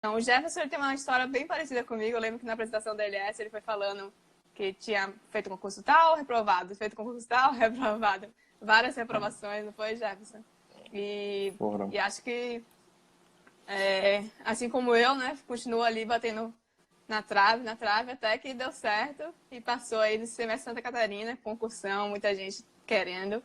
Então, o Jefferson tem uma história bem parecida comigo. Eu lembro que na apresentação da LS ele foi falando que tinha feito concurso tal, reprovado, feito concurso tal, reprovado. Várias reprovações, não foi, Jefferson? E acho que, assim como eu, né, continua ali batendo na trave, até que deu certo e passou aí no semestre Santa Catarina, concursão, muita gente querendo.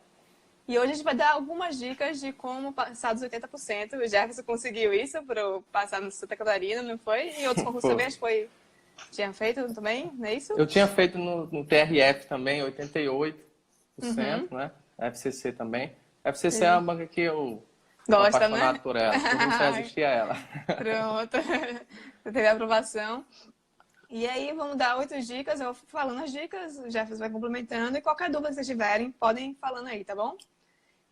E hoje a gente vai dar algumas dicas de como passar dos 80%. O Jefferson conseguiu isso para passar no Santa Catarina, não foi? E outros concursos também, acho que foi... Tinha feito também, não é isso? Eu tinha feito no TRF também, 88%, né? FCC também. FCC é uma banca que eu sou apaixonado, né, por ela. Eu não sei resistir a ela. Pronto. Teve a aprovação. E aí, vamos dar 8 dicas. Eu vou falando as dicas, o Jefferson vai complementando. E qualquer dúvida que vocês tiverem, podem ir falando aí, tá bom?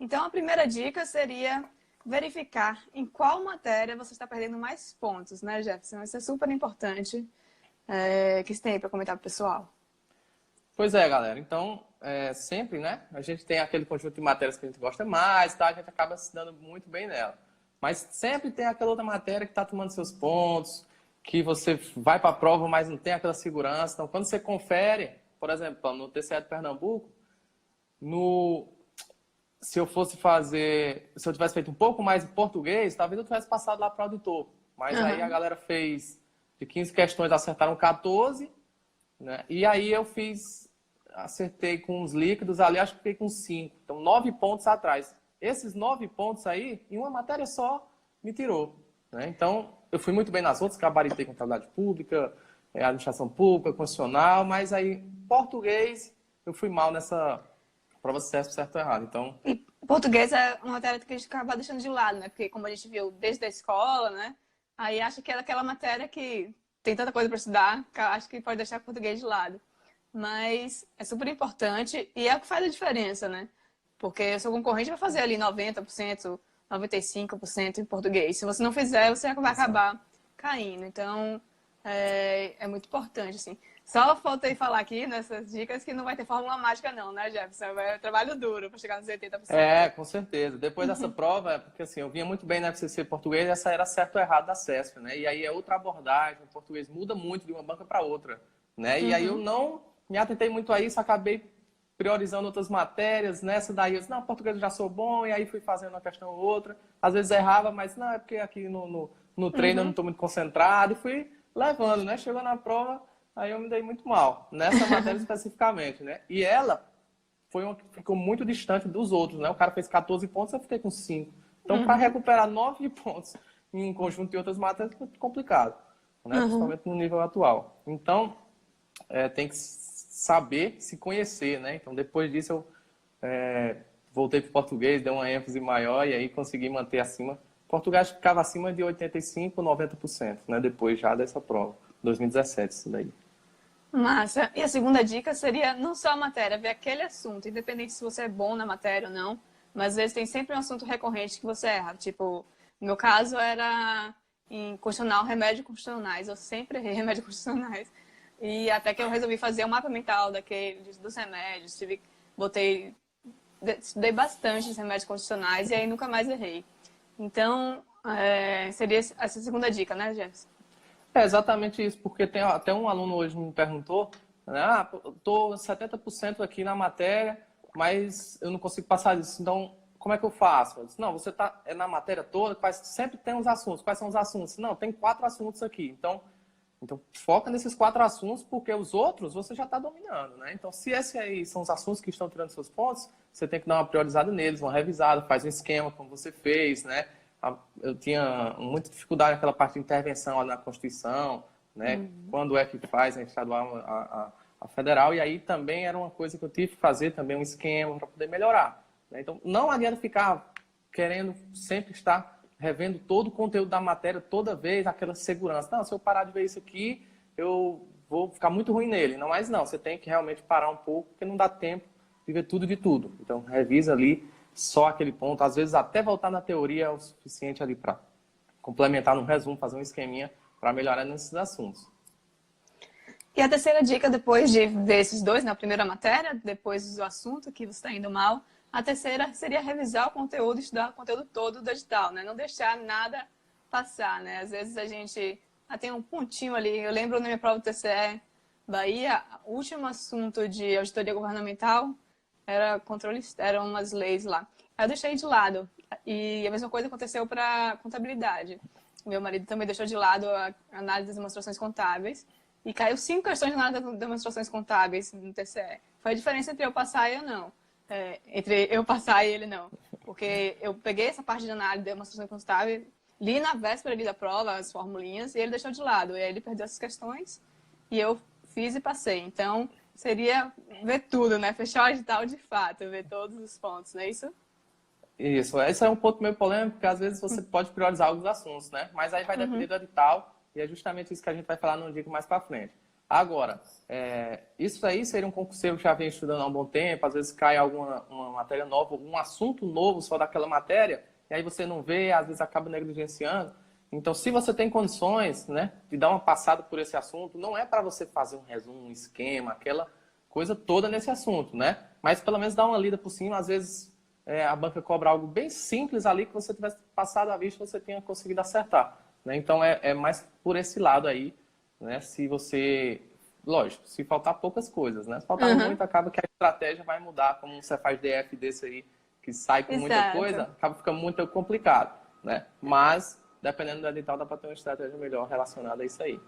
Então, a primeira dica seria verificar em qual matéria você está perdendo mais pontos, né, Jefferson? Isso é super importante. Que você tem aí para comentar para o pessoal? Pois é, galera. Então, sempre, né? A gente tem aquele conjunto de matérias que a gente gosta mais, tá? A gente acaba se dando muito bem nela. Mas sempre tem aquela outra matéria que está tomando seus pontos, que você vai para a prova, mas não tem aquela segurança. Então, quando você confere, por exemplo, no TCE de Pernambuco, se eu tivesse feito um pouco mais em português, talvez eu tivesse passado lá para o auditor. Mas aí a galera fez de 15 questões, acertaram 14, né? E aí eu acertei com os líquidos ali, acho que fiquei com 5. Então, 9 pontos atrás. Esses 9 pontos aí, em uma matéria só, me tirou, né? Então, eu fui muito bem nas outras, gabaritei contabilidade pública, administração pública, constitucional, mas aí, português, eu fui mal nessa prova de certo ou errado. Então... E português é uma matéria que a gente acaba deixando de lado, né? Porque, como a gente viu desde a escola, né? Aí acha que é aquela matéria que tem tanta coisa para estudar, que acho que pode deixar o português de lado. Mas é super importante e é o que faz a diferença, né? Porque o seu concorrente vai fazer ali 90%, 95% em português. Se você não fizer, você vai acabar caindo. Então, é muito importante, assim. Só faltei falar aqui nessas dicas que não vai ter fórmula mágica não, né, Jefferson? Vai trabalho duro para chegar nos 80%. Com certeza. Depois dessa prova, porque assim, eu vinha muito bem na FCC português, essa era certo ou errado da CESP, né? E aí é outra abordagem, o português muda muito de uma banca para outra, né? E aí eu não me atentei muito a isso, acabei priorizando outras matérias. Nessa daí eu disse, não, português eu já sou bom, e aí fui fazendo uma questão ou outra. Às vezes errava, mas não, é porque aqui no treino eu não estou muito concentrado, e fui levando, né? Chegou na prova, aí eu me dei muito mal, nessa matéria especificamente, né? E ela foi uma que ficou muito distante dos outros, né? O cara fez 14 pontos, eu fiquei com 5. Então, para recuperar 9 pontos em um conjunto de outras matérias, é complicado, né? Principalmente no nível atual. Então, tem que saber se conhecer, né? Então, depois disso, eu voltei para o português, dei uma ênfase maior e aí consegui manter acima. Português ficava acima de 85%, 90%, né? Depois já dessa prova. 2017, isso daí. Massa. E a segunda dica seria não só a matéria, ver aquele assunto, independente se você é bom na matéria ou não, mas às vezes tem sempre um assunto recorrente que você erra. Tipo, no meu caso era em constitucional, remédios constitucionais. Eu sempre errei remédios constitucionais. E até que eu resolvi fazer um mapa mental dos remédios, estudei bastante os remédios constitucionais e aí nunca mais errei. Então, seria essa segunda dica, né, Jefferson? É exatamente isso, porque tem até um aluno hoje me perguntou, né, estou 70% aqui na matéria, mas eu não consigo passar disso, então como é que eu faço? Eu disse, não, você está na matéria toda, sempre tem uns assuntos. Quais são os assuntos? Não, tem 4 assuntos aqui, então foca nesses 4 assuntos, porque os outros você já está dominando, né? Então, se esses aí são os assuntos que estão tirando seus pontos, você tem que dar uma priorizada neles, uma revisada, faz um esquema como você fez, né? Eu tinha muita dificuldade naquela parte de intervenção na Constituição, né? Quando é que faz a estadual, a federal, e aí também era uma coisa que eu tive que fazer também um esquema para poder melhorar, né? Então, não adianta ficar querendo sempre estar revendo todo o conteúdo da matéria toda vez, aquela segurança. Não, se eu parar de ver isso aqui, eu vou ficar muito ruim nele. Não, mas não, você tem que realmente parar um pouco, porque não dá tempo de ver tudo de tudo. Então, revisa ali só aquele ponto. Às vezes, até voltar na teoria é o suficiente ali para complementar no resumo, fazer um esqueminha para melhorar nesses assuntos. E a terceira dica, depois de ver esses dois, na primeira matéria, depois do assunto que você está indo mal, a terceira seria revisar o conteúdo, estudar o conteúdo todo do edital, né? Não deixar nada passar, né? Às vezes a gente tem um pontinho ali. Eu lembro na minha prova do TCE Bahia, o último assunto de auditoria governamental era controle, eram umas leis lá. Aí eu deixei de lado. E a mesma coisa aconteceu para contabilidade. Meu marido também deixou de lado a análise das demonstrações contábeis. E caiu 5 questões de análise das demonstrações contábeis no TCE. Foi a diferença entre eu passar e eu não. Entre eu passar e ele não. Porque eu peguei essa parte de análise de demonstrações contábeis, li na véspera ali da prova as formulinhas e ele deixou de lado. E aí ele perdeu essas questões e eu fiz e passei. Então, seria ver tudo, né? Fechar o edital de fato, ver todos os pontos, não é isso? Isso, esse é um ponto meio polêmico, porque às vezes você pode priorizar alguns assuntos, né? Mas aí vai depender do edital, e é justamente isso que a gente vai falar no dia mais para frente. Agora, isso aí seria um concurseiro que já vem estudando há um bom tempo, às vezes cai uma matéria nova, um assunto novo só daquela matéria, e aí você não vê, às vezes acaba negligenciando. Então, se você tem condições, né, de dar uma passada por esse assunto, não é para você fazer um resumo, um esquema, aquela coisa toda nesse assunto, né? Mas pelo menos dar uma lida por cima, às vezes a banca cobra algo bem simples ali que você tivesse passado à vista, você tenha conseguido acertar, né? Então, é mais por esse lado aí, né? Se você... Lógico, se faltar poucas coisas, né? Se faltar muito, acaba que a estratégia vai mudar, como você faz DF desse aí, que sai com muita coisa, acaba ficando muito complicado, né? Mas, dependendo do edital, dá para ter uma estratégia melhor relacionada a isso aí.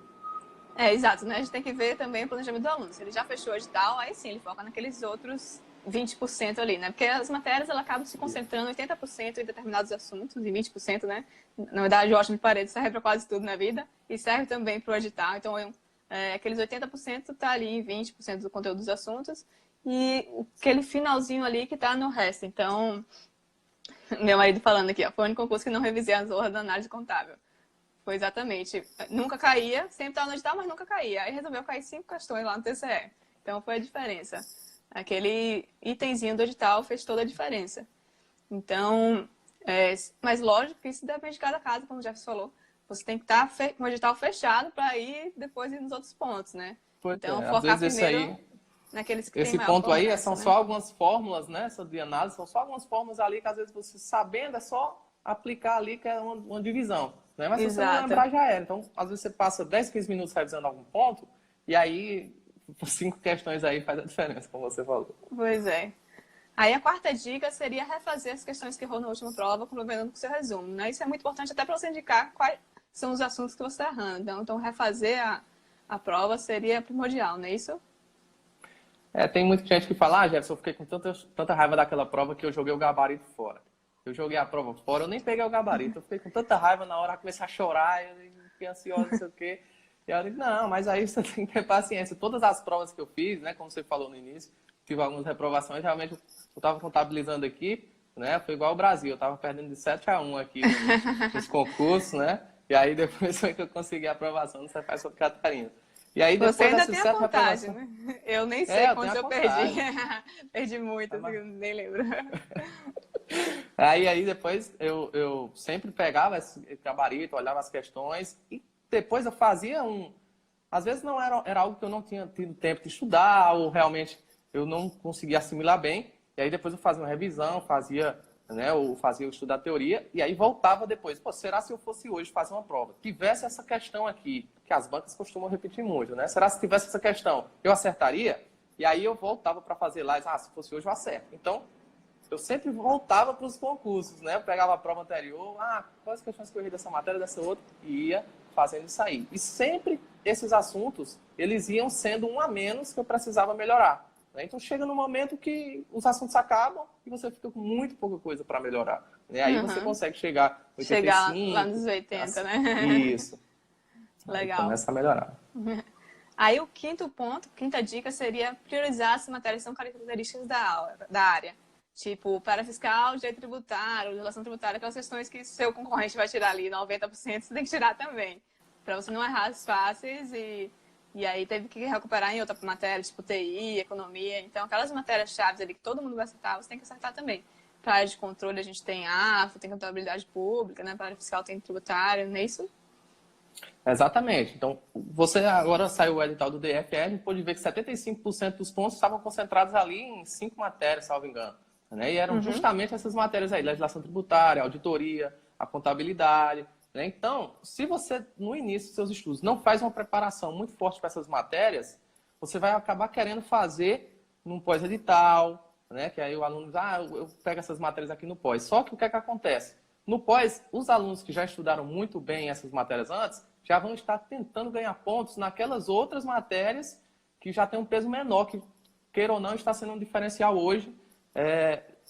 Exato, né? A gente tem que ver também o planejamento do aluno. Se ele já fechou o edital, aí sim, ele foca naqueles outros 20% ali, né? Porque as matérias, ela acabam se concentrando 80% em determinados assuntos e 20%, né? Na verdade, o ótimo de parede serve para quase tudo na vida e serve também para o edital. Então, aqueles 80% está ali em 20% do conteúdo dos assuntos e aquele finalzinho ali que está no resto. Então, meu marido falando aqui, ó, foi o único concurso que não revisei as horas da análise contábil. Foi exatamente. Nunca caía, sempre estava no edital, mas nunca caía. Aí resolveu cair 5 questões lá no TCE. Então, foi a diferença. Aquele itemzinho do edital fez toda a diferença. Então, mas lógico que isso depende de cada caso, como o Jefferson falou. Você tem que estar com o edital fechado para ir depois ir nos outros pontos, né? Então, focar primeiro naqueles que tem maior ponto aí são né? só algumas fórmulas, né? De análise, são só algumas fórmulas ali que às vezes você sabendo é só aplicar ali, que é uma divisão. Né? Mas se você não lembrar, já era. Então, às vezes você passa 10, 15 minutos revisando algum ponto e aí 5 questões aí faz a diferença, como você falou. Pois é. Aí a quarta dica seria refazer as questões que errou na última prova, complementando com o seu resumo. Né? Isso é muito importante até para você indicar quais são os assuntos que você está errando. Então, refazer a prova seria primordial, não é isso? Tem muita gente que fala, Jefferson, eu fiquei com tanta raiva daquela prova que eu joguei o gabarito fora. Eu joguei a prova fora, eu nem peguei o gabarito. Eu fiquei com tanta raiva na hora, eu comecei a chorar, eu fiquei ansiosa, não sei o quê. E eu disse, não, mas aí você tem que ter paciência. Todas as provas que eu fiz, né, como você falou no início, tive algumas reprovações, realmente eu estava contabilizando aqui, né, foi igual ao Brasil, eu estava perdendo de 7-1 aqui nos concursos, né, e aí depois foi que eu consegui a aprovação no Cefaz Santa Catarina. E aí depois você ainda tem a contagem, né? Eu nem sei quantos eu perdi. Perdi muitas, nem lembro. Aí depois eu sempre pegava esse gabarito, olhava as questões e depois eu fazia às vezes não era algo que eu não tinha tido tempo de estudar ou realmente eu não conseguia assimilar bem. E aí depois eu fazia uma revisão, fazia o estudo da teoria e aí voltava depois. Pô, será se eu fosse hoje fazer uma prova, tivesse essa questão aqui, que as bancas costumam repetir muito, né? Será se tivesse essa questão, eu acertaria? E aí eu voltava para fazer lá, se fosse hoje eu acerto. Então, eu sempre voltava para os concursos, né? Eu pegava a prova anterior, quais questões que eu errei dessa matéria, dessa outra, e ia fazendo isso aí. E sempre esses assuntos, eles iam sendo um a menos que eu precisava melhorar. Né? Então chega no momento que os assuntos acabam e você fica com muito pouca coisa para melhorar. Né? Aí você consegue chegar 85, chegar lá nos 80, né? Isso. Legal. Aí começa a melhorar. Aí o quinta dica seria priorizar as matérias que são características da área. Tipo, para fiscal, direito tributário, legislação tributária, aquelas questões que seu concorrente vai tirar ali 90%, você tem que tirar também. Para você não errar as fáceis e aí teve que recuperar em outra matéria, tipo TI, economia. Então, aquelas matérias-chave ali que todo mundo vai acertar, você tem que acertar também. Para a área de controle, a gente tem AFO, tem contabilidade pública, né? Para a área fiscal tem tributário, não é isso? Exatamente. Então, você agora saiu o edital do DFR, pôde ver que 75% dos pontos estavam concentrados ali em 5 matérias, salvo engano. Né? E eram justamente essas matérias aí, legislação tributária, auditoria, a contabilidade, né? Então, se você, no início dos seus estudos, não faz uma preparação muito forte para essas matérias, você vai acabar querendo fazer num pós-edital, né? Que aí o aluno diz, eu pego essas matérias aqui no pós. Só que o que é que acontece? No pós, os alunos que já estudaram muito bem essas matérias antes, já vão estar tentando ganhar pontos naquelas outras matérias que já tem um peso menor, que, queira ou não, está sendo um diferencial hoje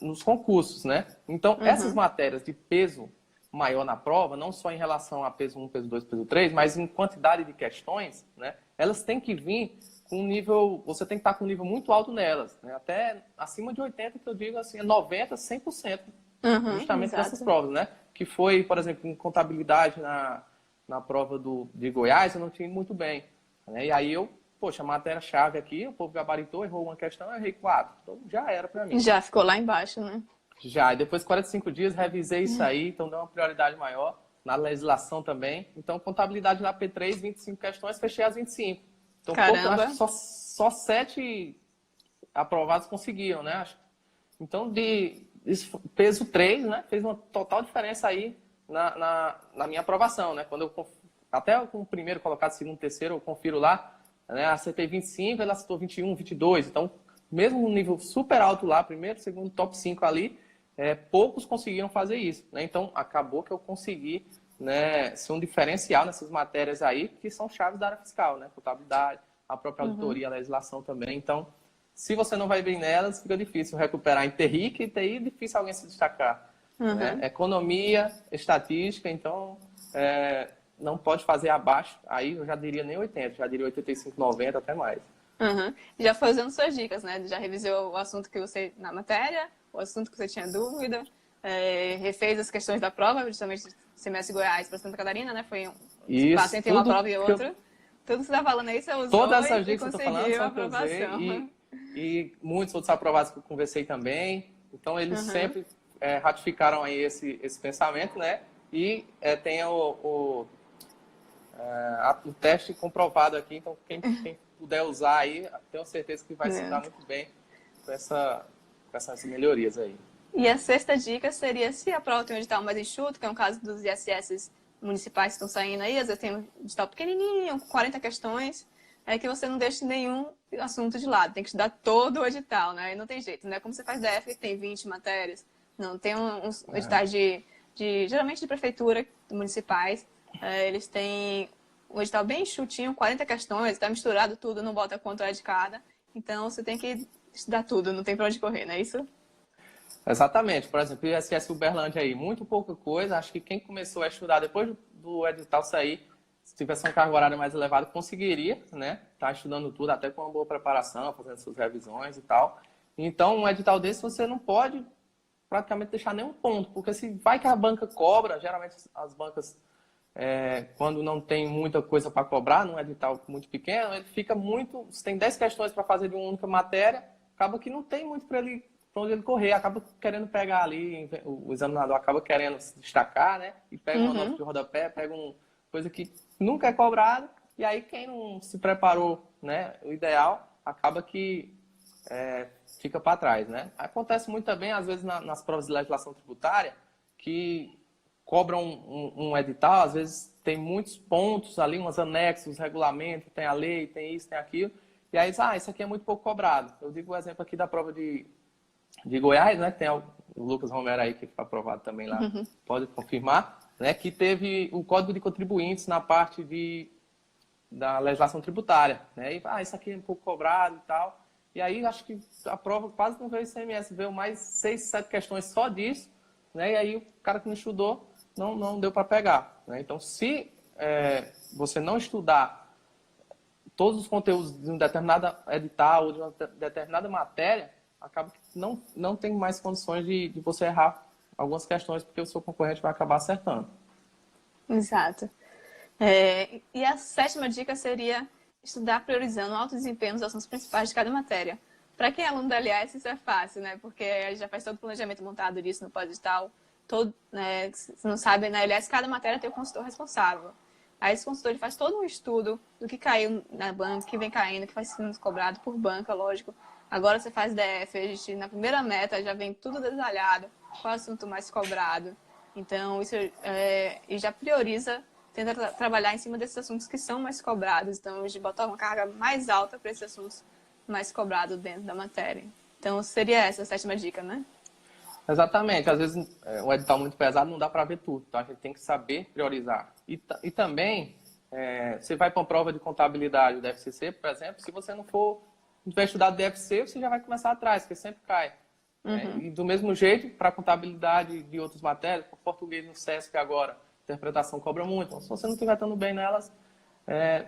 nos concursos, né? Então, essas matérias de peso maior na prova, não só em relação a peso 1, peso 2, peso 3, mas em quantidade de questões, né? Elas têm que vir com um nível, você tem que estar com um nível muito alto nelas, né? Até acima de 80, que eu digo assim, 90, 100%, justamente nessas provas, né? Que foi, por exemplo, em contabilidade na prova de Goiás, eu não tinha ido muito bem, né? E aí poxa, a matéria-chave aqui, o povo gabaritou, errou uma questão, eu errei 4. Então já era para mim. Já ficou lá embaixo, né? Já, e depois de 45 dias revisei isso aí, então deu uma prioridade maior na legislação também. Então, contabilidade na P3, 25 questões, fechei as 25. Então, acho que só 7 aprovados conseguiam, né? Então, peso 3, né? Fez uma total diferença aí na minha aprovação, né? Quando até com o primeiro colocado, segundo, terceiro, eu confiro lá, né? Acertei 25, ela acertou 21, 22. Então, mesmo no nível super alto lá, primeiro, segundo, top 5 ali, poucos conseguiram fazer isso, né? Então, acabou que eu consegui, né, ser um diferencial nessas matérias aí, que são chaves da área fiscal, né? Contabilidade, a própria auditoria, a legislação também. Então, se você não vai bem nelas, fica difícil recuperar em TI, que TI é difícil alguém se destacar. Né? Economia, estatística, então, não pode fazer abaixo, aí eu já diria nem 80, já diria 85, 90, até mais. Já foi usando suas dicas, né? Já revisou o assunto que você, na matéria, o assunto que você tinha dúvida, refez as questões da prova, justamente semestre Goiás para Santa Catarina, né? Foi um passo entre uma prova e outra. Tudo que você está falando aí, você usou todas essas dicas e que eu tô falando conseguiu a são que eu aprovação. e muitos outros aprovados que eu conversei também. Então, eles sempre ratificaram aí esse pensamento, né? E tem o teste comprovado aqui. Então, quem puder usar aí, tenho certeza que vai se dar muito bem com essas melhorias aí. E a sexta dica seria, se a prova tem um edital mais enxuto, que é o caso dos ISS municipais que estão saindo aí, às vezes tem um edital pequenininho, com 40 questões, que você não deixe nenhum assunto de lado, tem que estudar todo o edital, né? E não tem jeito, né? Como você faz DF, que tem 20 matérias, não, tem uns editais geralmente de prefeitura, municipais, eles têm um edital bem enxutinho, 40 questões, está misturado tudo, não bota quanto é de cada, então você tem que estudar tudo, não tem pra onde correr, não é isso? Exatamente. Por exemplo, o ISS Uberlândia aí, muito pouca coisa. Acho que quem começou a estudar depois do edital sair, se tivesse uma carga horária mais elevada, conseguiria, né? Tá estudando tudo, até com uma boa preparação, fazendo suas revisões e tal. Então, um edital desse você não pode praticamente deixar nenhum ponto, porque se vai que a banca cobra, geralmente as bancas, quando não tem muita coisa para cobrar, num edital muito pequeno, ele fica muito... Se tem 10 questões para fazer de uma única matéria, acaba que não tem muito para onde ele correr, acaba querendo pegar ali, o examinador acaba querendo se destacar, né? E pega uma nota de rodapé, pega uma coisa que nunca é cobrada, e aí quem não se preparou, né, o ideal, acaba que fica para trás, né? Acontece muito também, às vezes, nas provas de legislação tributária, que cobram um edital, às vezes tem muitos pontos ali, uns anexos, regulamentos, tem a lei, tem isso, tem aquilo, e aí isso aqui é muito pouco cobrado. Eu digo o exemplo aqui da prova de Goiás, né? Tem o Lucas Romero aí, que foi aprovado também lá, pode confirmar, né? Que teve o Código de Contribuintes na parte da legislação tributária, né? E, isso aqui é um pouco cobrado e tal. E aí, acho que a prova quase não veio ICMS, veio mais 6, 7 questões só disso, né? E aí, o cara que não estudou, não deu para pegar, né? Então, se você não estudar todos os conteúdos de um determinado edital ou de uma determinada matéria, acaba que não tem mais condições de você errar algumas questões, porque o seu concorrente vai acabar acertando. Exato. E a sétima dica seria estudar priorizando o alto desempenho nos assuntos principais de cada matéria. Para quem é aluno da LS, isso é fácil, né? Porque a gente já faz todo o planejamento montado disso no pós-edital. Né? Se não sabe, na LS, cada matéria tem o consultor responsável. Aí esse consultor ele faz todo um estudo do que caiu na banca, que vem caindo, que vai sendo cobrado por banca, lógico. Agora você faz DF, a gente na primeira meta já vem tudo detalhado, qual é o assunto mais cobrado. Então, isso e já prioriza, tenta trabalhar em cima desses assuntos que são mais cobrados. Então, a gente botar uma carga mais alta para esses assuntos mais cobrados dentro da matéria. Então, seria essa a sétima dica, né? Exatamente. Às vezes, um edital muito pesado não dá para ver tudo. Então, a gente tem que saber priorizar. E também, você vai para uma prova de contabilidade do FCC, por exemplo, se você não tiver estudado DFC, você já vai começar atrás, porque sempre cai. E do mesmo jeito, para contabilidade de outras matérias, para português no SESC agora, interpretação cobra muito. Então, se você não estiver estando bem nelas,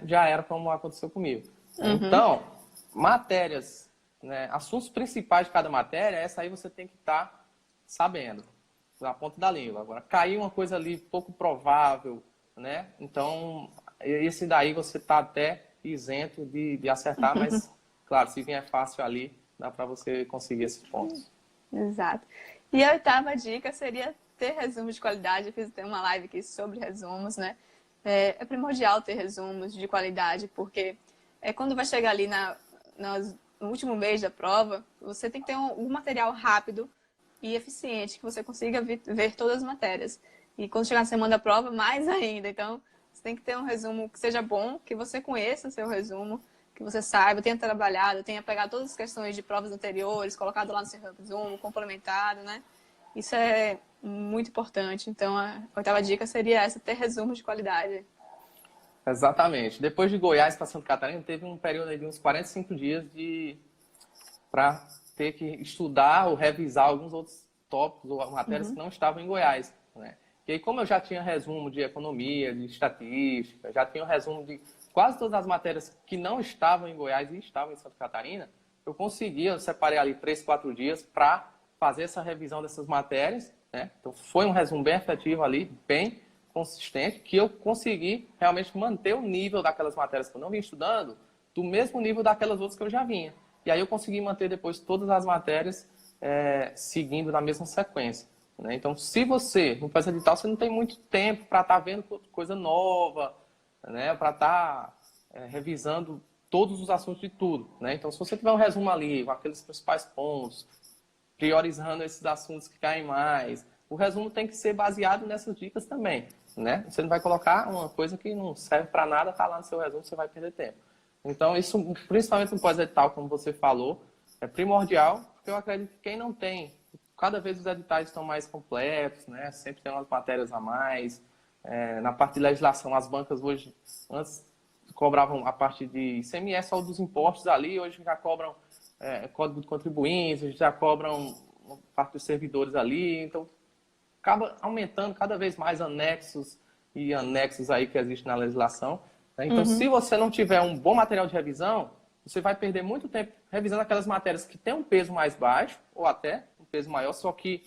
já era como aconteceu comigo. Então, matérias, né, assuntos principais de cada matéria, essa aí você tem que estar sabendo, na ponta da língua. Agora, cair uma coisa ali pouco provável, né? Então, esse daí você está até isento de acertar, mas, claro, se vier fácil ali, dá para você conseguir esses pontos. Exato. E a oitava dica seria ter resumos de qualidade. Eu fiz uma live aqui sobre resumos, né? É primordial ter resumos de qualidade, porque quando vai chegar ali no último mês da prova, você tem que ter um material rápido e eficiente, que você consiga ver todas as matérias. E quando chegar na semana da prova, mais ainda. Então, você tem que ter um resumo que seja bom, que você conheça o seu resumo, que você saiba, tenha trabalhado, tenha pegado todas as questões de provas anteriores, colocado lá no seu resumo, complementado, né? Isso é muito importante. Então, a oitava dica seria essa, ter resumos de qualidade. Exatamente. Depois de Goiás para Santa Catarina, teve um período aí de uns 45 dias para ter que estudar ou revisar alguns outros tópicos ou matérias que não estavam em Goiás, né? E aí, como eu já tinha resumo de economia, de estatística, já tinha um resumo de quase todas as matérias que não estavam em Goiás e estavam em Santa Catarina, eu separei ali 3, 4 dias para fazer essa revisão dessas matérias, né? Então, foi um resumo bem efetivo ali, bem consistente, que eu consegui realmente manter o nível daquelas matérias que eu não vinha estudando, do mesmo nível daquelas outras que eu já vinha. E aí eu consegui manter depois todas as matérias seguindo na mesma sequência, né? Então, se você não faz edital, você não tem muito tempo para estar vendo coisa nova, né? Para estar revisando todos os assuntos de tudo, né? Então, se você tiver um resumo ali, com aqueles principais pontos, priorizando esses assuntos que caem mais, o resumo tem que ser baseado nessas dicas também, né? Você não vai colocar uma coisa que não serve para nada, tá lá no seu resumo, você vai perder tempo. Então, isso, principalmente no pós-edital, como você falou, é primordial, porque eu acredito que quem não tem, cada vez os editais estão mais completos, né? Sempre tem umas matérias a mais. Na parte de legislação, as bancas hoje, antes cobravam a parte de ICMS, só dos impostos ali, hoje já cobram Código de Contribuintes, já cobram parte dos servidores ali, então acaba aumentando cada vez mais anexos e anexos aí que existem na legislação, né? Então, se você não tiver um bom material de revisão, você vai perder muito tempo revisando aquelas matérias que têm um peso mais baixo, ou até um peso maior, só que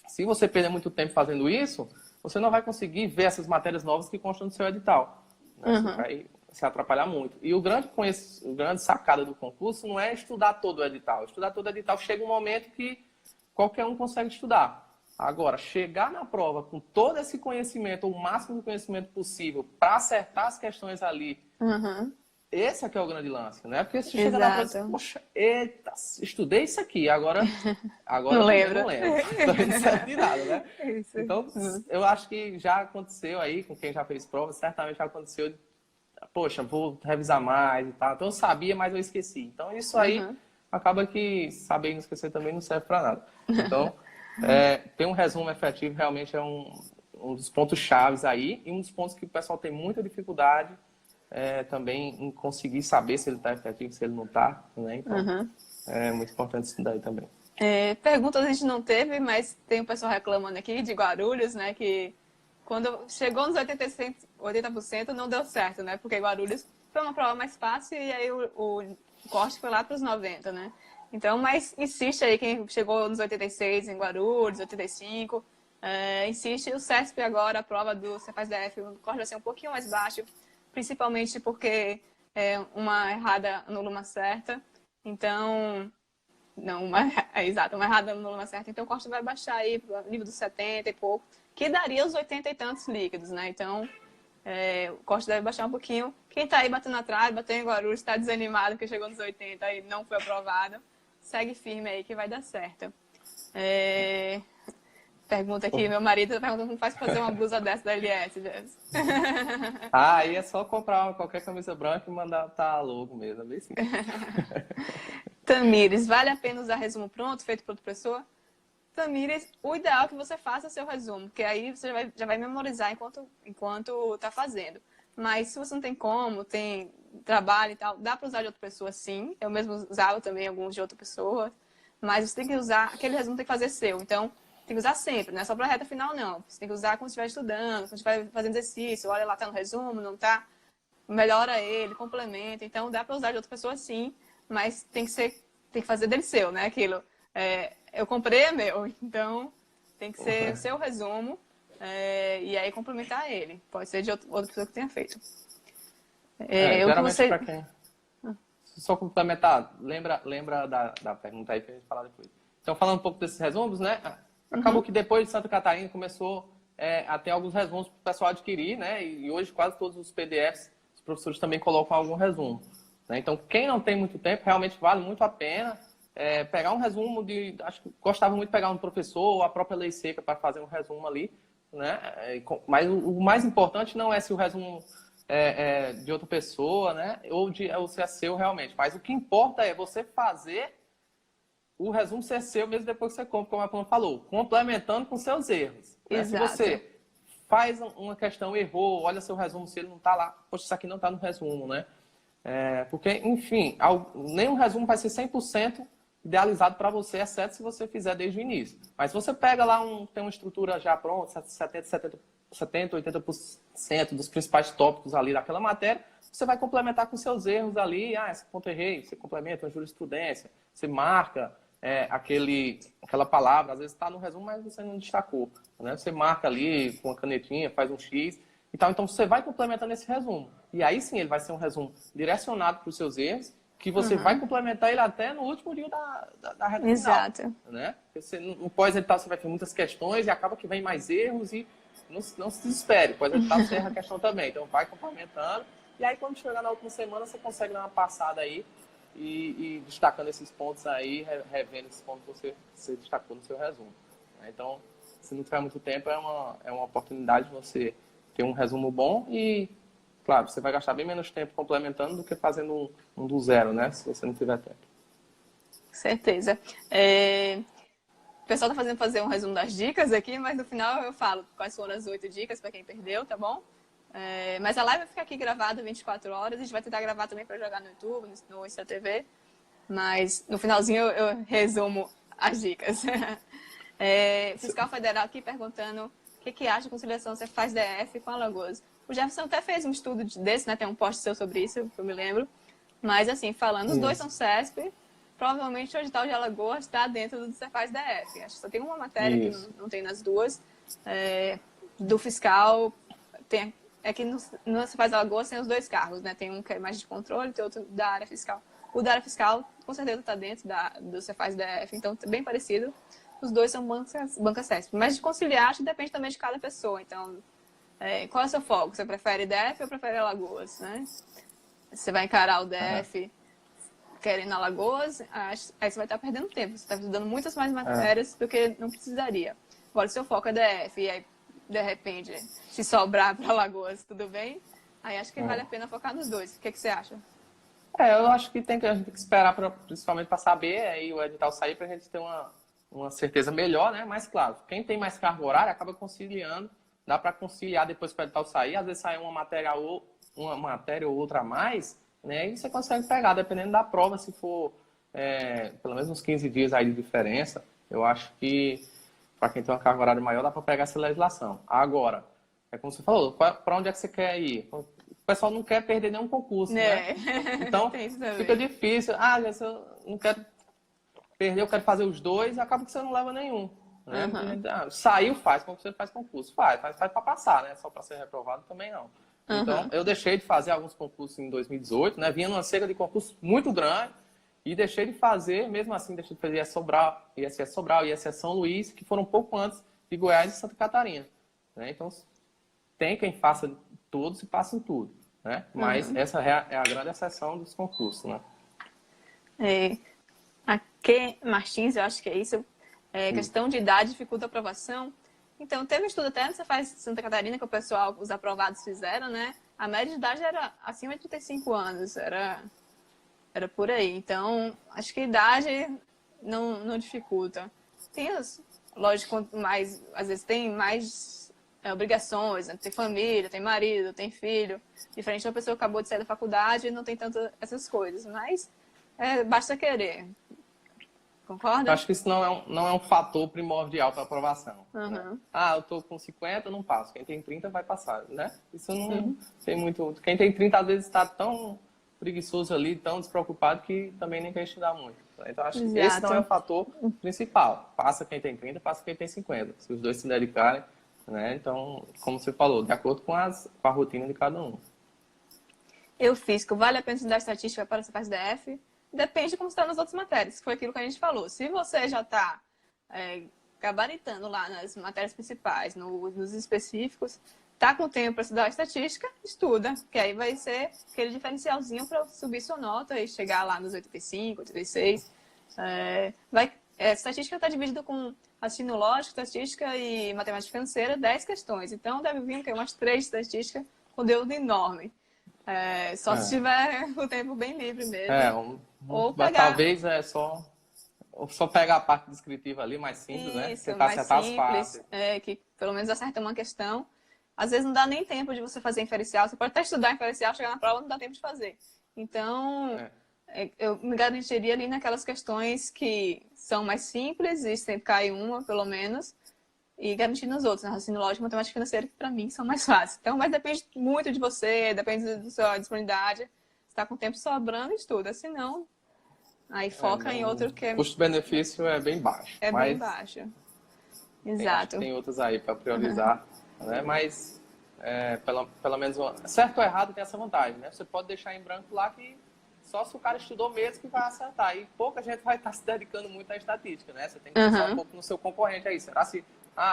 se você perder muito tempo fazendo isso, você não vai conseguir ver essas matérias novas que constam no seu edital, né? Você vai se atrapalhar muito. E o grande sacada do concurso não é estudar todo o edital. Estudar todo o edital chega um momento que qualquer um consegue estudar. Agora, chegar na prova com todo esse conhecimento, ou o máximo de conhecimento possível, para acertar as questões ali, esse aqui é o grande lance, né? Porque se chega na prova e diz, poxa, eita, estudei isso aqui, agora não eu lembro. Não lembro. Então, não serve de nada, né? Isso. Então, eu acho que já aconteceu aí, com quem já fez prova, certamente já aconteceu, poxa, vou revisar mais e tal. Então, eu sabia, mas eu esqueci. Então, isso aí acaba que saber e não esquecer também não serve para nada. Então, ter um resumo efetivo realmente é um dos pontos chaves aí, e um dos pontos que o pessoal tem muita dificuldade também em conseguir saber se ele está efetivo, se ele não está, né? Então, é muito importante isso daí também. Perguntas a gente não teve, mas tem um pessoal reclamando aqui de Guarulhos, né? Que quando chegou nos 80% não deu certo, né? Porque Guarulhos foi uma prova mais fácil e aí o corte foi lá para os 90, né? Então, mas insiste aí quem chegou nos 86 em Guarulhos, 85, insiste. O CESP agora, a prova do Cefaz DF, o corte vai ser um pouquinho mais baixo, principalmente porque uma errada anula uma certa. Então, não, exato, uma errada anula uma certa. Então, o corte vai baixar aí para o nível dos 70 e pouco, que daria os 80 e tantos líquidos, né? Então, o corte deve baixar um pouquinho. Quem está aí batendo atrás, batendo em Guarulhos, está desanimado que chegou nos 80 e não foi aprovado, segue firme aí que vai dar certo. Pergunta aqui, meu marido pergunta como faz pra fazer uma blusa dessa da LS, Jess. Aí é só comprar qualquer camisa branca e mandar tá logo mesmo, é bem simples. Tamires, vale a pena usar resumo pronto, feito por outra pessoa? Tamires, o ideal é que você faça seu resumo, porque aí você já vai memorizar enquanto tá fazendo. Mas se você não tem como, tem trabalho e tal, dá para usar de outra pessoa sim. Eu mesmo usava também alguns de outra pessoa. Mas você tem que usar, aquele resumo tem que fazer seu. Então, tem que usar sempre, não é só para a reta final, não. Você tem que usar quando estiver estudando, quando estiver fazendo exercício. Olha lá, tá no resumo, não tá? Melhora ele, complementa. Então, dá para usar de outra pessoa sim, mas tem que fazer dele seu, né? Aquilo. Eu comprei é meu, então tem que ser o seu resumo e aí complementar ele. Pode ser de outra pessoa que tenha feito. Geralmente para quem... Só complementar, lembra da pergunta aí que a gente falar depois. Então, falando um pouco desses resumos, né? Acabou que depois de Santa Catarina começou a ter alguns resumos para o pessoal adquirir, né? E hoje quase todos os PDFs, os professores também colocam algum resumo. Né? Então, quem não tem muito tempo, realmente vale muito a pena pegar um resumo de... Acho que gostava muito de pegar um professor ou a própria Lei Seca para fazer um resumo ali, né? Mas o mais importante não é se o resumo de outra pessoa, né? Ou se é seu realmente. Mas o que importa é você fazer o resumo ser seu mesmo depois que você compra, como a Plana falou, complementando com seus erros. Né? Se você faz uma questão, errou, olha seu resumo, se ele não está lá, poxa, isso aqui não está no resumo, né? Porque, enfim, nenhum resumo vai ser 100% idealizado para você, exceto se você fizer desde o início. Mas se você pega lá, tem uma estrutura já pronta, 70, 80% dos principais tópicos ali daquela matéria, você vai complementar com seus erros ali. Esse ponto errei, você complementa uma jurisprudência, você marca aquela palavra, às vezes está no resumo, mas você não destacou. Né? Você marca ali com uma canetinha, faz um X e tal. Então você vai complementando esse resumo. E aí sim ele vai ser um resumo direcionado para os seus erros, que você vai complementar ele até no último dia da reta final. Exato. Né? Você, no pós-edital você vai ter muitas questões e acaba que vem mais erros e não se desespere. Pós-edital você erra a questão também. Então vai complementando. E aí quando chegar na última semana você consegue dar uma passada aí e destacando esses pontos aí, revendo esses pontos que você destacou no seu resumo. Então, se não tiver muito tempo, é uma oportunidade de você ter um resumo bom e, claro, você vai gastar bem menos tempo complementando do que fazendo um do zero, né? Se você não tiver tempo. Certeza. O pessoal tá fazendo fazer um resumo das dicas aqui, mas no final eu falo quais foram as 8 dicas para quem perdeu, tá bom? Mas a live vai ficar aqui gravada 24 horas. A gente vai tentar gravar também para jogar no YouTube, no Insta TV. Mas no finalzinho eu resumo as dicas. Fiscal Federal aqui perguntando o que acha de conciliação você faz DF com Alagoas. O Jefferson até fez um estudo desse, né? Tem um post seu sobre isso, que eu me lembro. Mas assim, falando, os dois são CESP. Provavelmente o edital de Alagoas está dentro do Cefaz DF. Acho que só tem uma matéria que não tem nas duas. Do fiscal tem... que no Cefaz Alagoas tem os 2 cargos, né? Tem um que é mais de controle, tem outro da área fiscal. O da área fiscal, com certeza, está dentro do Cefaz DF, então é bem parecido. Os dois são bancas CESP. Mas de conciliar, acho que depende também de cada pessoa. Então, qual é o seu foco? Você prefere DF ou prefere Alagoas, né? Você vai encarar o DF querendo Alagoas, aí você vai estar perdendo tempo. Você está estudando muitas mais matérias do que não precisaria. Agora, se o seu foco é DF e aí de repente, se sobrar para Alagoas, tudo bem? Aí acho que vale a pena focar nos dois. O que você acha? Eu acho que a gente tem que esperar principalmente para saber aí o edital sair para a gente ter uma certeza melhor, né? Mas claro, quem tem mais carga horária acaba conciliando, dá para conciliar depois que o edital sair, às vezes sai uma matéria ou outra a mais, né? E você consegue pegar, dependendo da prova, se for pelo menos uns 15 dias aí de diferença, eu acho que para quem tem uma carga horária maior, dá para pegar essa legislação. Agora, como você falou, para onde é que você quer ir? O pessoal não quer perder nenhum concurso, né? Então, fica difícil. Eu não quero perder, eu quero fazer os dois, e acaba que você não leva nenhum. Né? Saiu, faz, como você faz concurso. Faz para passar, né? Só para ser reprovado também não. Então, eu deixei de fazer alguns concursos em 2018, né? Vinha numa seca de concurso muito grande, e deixei de fazer, mesmo assim, deixei de fazer ISS Sobral, ISS São Luís, que foram um pouco antes de Goiás e Santa Catarina. Né? Então, tem quem faça todos e passa em tudo. Né? Mas essa é a grande exceção dos concursos. Né? Aqui, Martins, eu acho que é isso, Questão de idade dificulta a aprovação. Então, teve um estudo até no Cefaz Santa Catarina que o pessoal, os aprovados fizeram, né? A média de idade era acima de 35 anos, era por aí. Então, acho que a idade não dificulta. Lógico, mais, às vezes tem mais obrigações, né? Tem família, tem marido, tem filho. Diferente da pessoa que acabou de sair da faculdade e não tem tanto essas coisas. Mas basta querer. Concorda? Eu acho que isso não é um fator primordial para aprovação. Uhum. Né? Eu estou com 50, não passo. Quem tem 30 vai passar, né? Isso não tem muito... Quem tem 30, às vezes, está tão preguiçoso ali, tão despreocupado, que também nem quer estudar muito. Então, acho que esse não é o fator principal. Passa quem tem 30, passa quem tem 50. Se os dois se dedicarem, né? Então, como você falou, de acordo com a rotina de cada um. Eu físico, vale a pena estudar estatística para essa parte da F? Depende de como está nas outras matérias, que foi aquilo que a gente falou. Se você já está gabaritando lá nas matérias principais, nos específicos, tá com tempo para estudar estatística, estuda, que aí vai ser aquele diferencialzinho para subir sua nota e chegar lá nos 85, 86. Estatística está dividida com raciocínio lógico, estatística e matemática financeira, 10 questões. Então, deve vir umas 3 de estatística com conteúdo enorme. Se tiver o tempo bem livre mesmo. Ou pegar... Talvez só pegar a parte descritiva ali, mais simples, né? Tentar acertar as partes. Que pelo menos acerta uma questão. Às vezes não dá nem tempo de você fazer inferencial. Você pode até estudar inferencial, chegar na prova não dá tempo de fazer. Então, eu me garantiria ali naquelas questões que são mais simples e sempre cai uma, pelo menos, e garantir nos outros, né? Raciocínio lógico e matemática financeira, que para mim são mais fáceis. Então, mas depende muito de você, depende da sua disponibilidade. Se está com tempo sobrando, estuda. Se não, aí foca em outro que O custo-benefício é bem baixo. Bem baixo. Exato. Tem outros aí para priorizar, né? Mas, pelo menos, certo ou errado tem essa vantagem, né? Você pode deixar em branco lá que só se o cara estudou mesmo que vai acertar. E pouca gente vai estar se dedicando muito à estatística, né? Você tem que pensar um pouco no seu concorrente aí. Será se...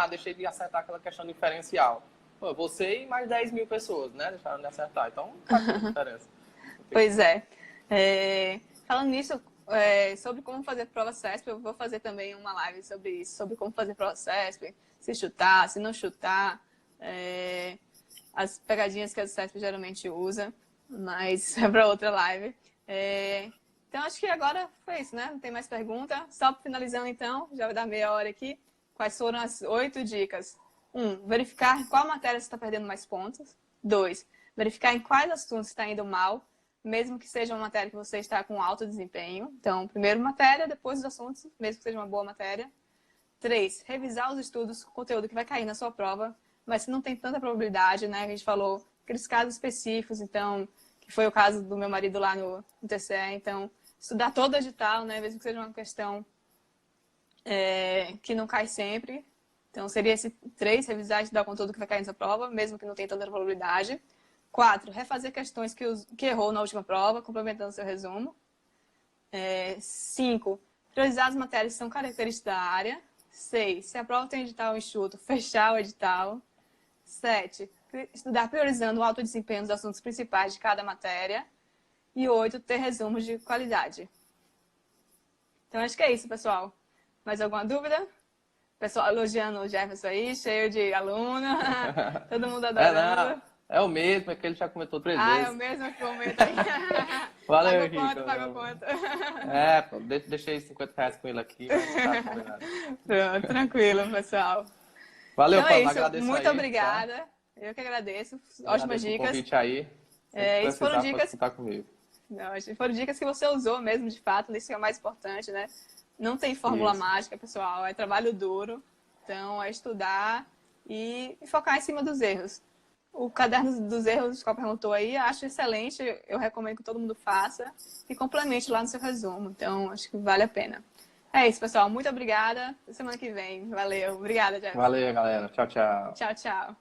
deixei de acertar aquela questão diferencial. Pô, você e mais 10 mil pessoas, né? Deixaram de acertar. Então, faz muita diferença. Pois falando nisso, sobre como fazer prova CESP, eu vou fazer também uma live sobre isso, sobre como fazer prova CESP, se chutar, se não chutar, as pegadinhas que a CESP geralmente usa, mas é para outra live. Então, acho que agora foi isso, né? Não tem mais pergunta. Só finalizando, então, já vai dar meia hora aqui. Quais foram as 8 dicas? 1. Verificar em qual matéria você está perdendo mais pontos. 2. Verificar em quais assuntos está indo mal, mesmo que seja uma matéria que você está com alto desempenho. Então, primeiro matéria, depois os assuntos, mesmo que seja uma boa matéria. 3. Revisar os estudos, o conteúdo que vai cair na sua prova, mas se não tem tanta probabilidade, né? A gente falou aqueles casos específicos, então, que foi o caso do meu marido lá no TCE. Então, estudar todo o edital, né? Mesmo que seja uma questão que não cai sempre. Então, seria esse 3, revisar e estudar o conteúdo que vai cair nessa prova, mesmo que não tenha tanta probabilidade. 4, refazer questões que errou na última prova, complementando seu resumo. 5, priorizar as matérias que são características da área. 6, se a prova tem edital enxuto, fechar o edital. 7, estudar priorizando o alto desempenho dos assuntos principais de cada matéria. E 8, ter resumos de qualidade. Então, acho que é isso, pessoal. Mais alguma dúvida? Pessoal elogiando o Jefferson aí, cheio de aluno. Todo mundo adorando. É o mesmo, é que ele já comentou 3 vezes. É o mesmo que comenta aí. Valeu, Henrique. Paga quanto? Deixei R$50 com ele aqui. Pronto, tranquilo, pessoal. Valeu, então Paulo, agradeço muito aí, obrigada. Tá? Eu que agradeço. Agradeço Ótimas dicas. O convite aí. Isso foram dicas. Comigo. Foram dicas que você usou mesmo, de fato. Isso é o mais importante, né? Não tem fórmula mágica, pessoal. É trabalho duro. Então, é estudar e focar em cima dos erros. O caderno dos erros que o perguntou aí, acho excelente. Eu recomendo que todo mundo faça e complemente lá no seu resumo. Então, acho que vale a pena. É isso, pessoal. Muito obrigada. Até semana que vem. Valeu. Obrigada, Jeff. Valeu, galera. Tchau, tchau. Tchau, tchau.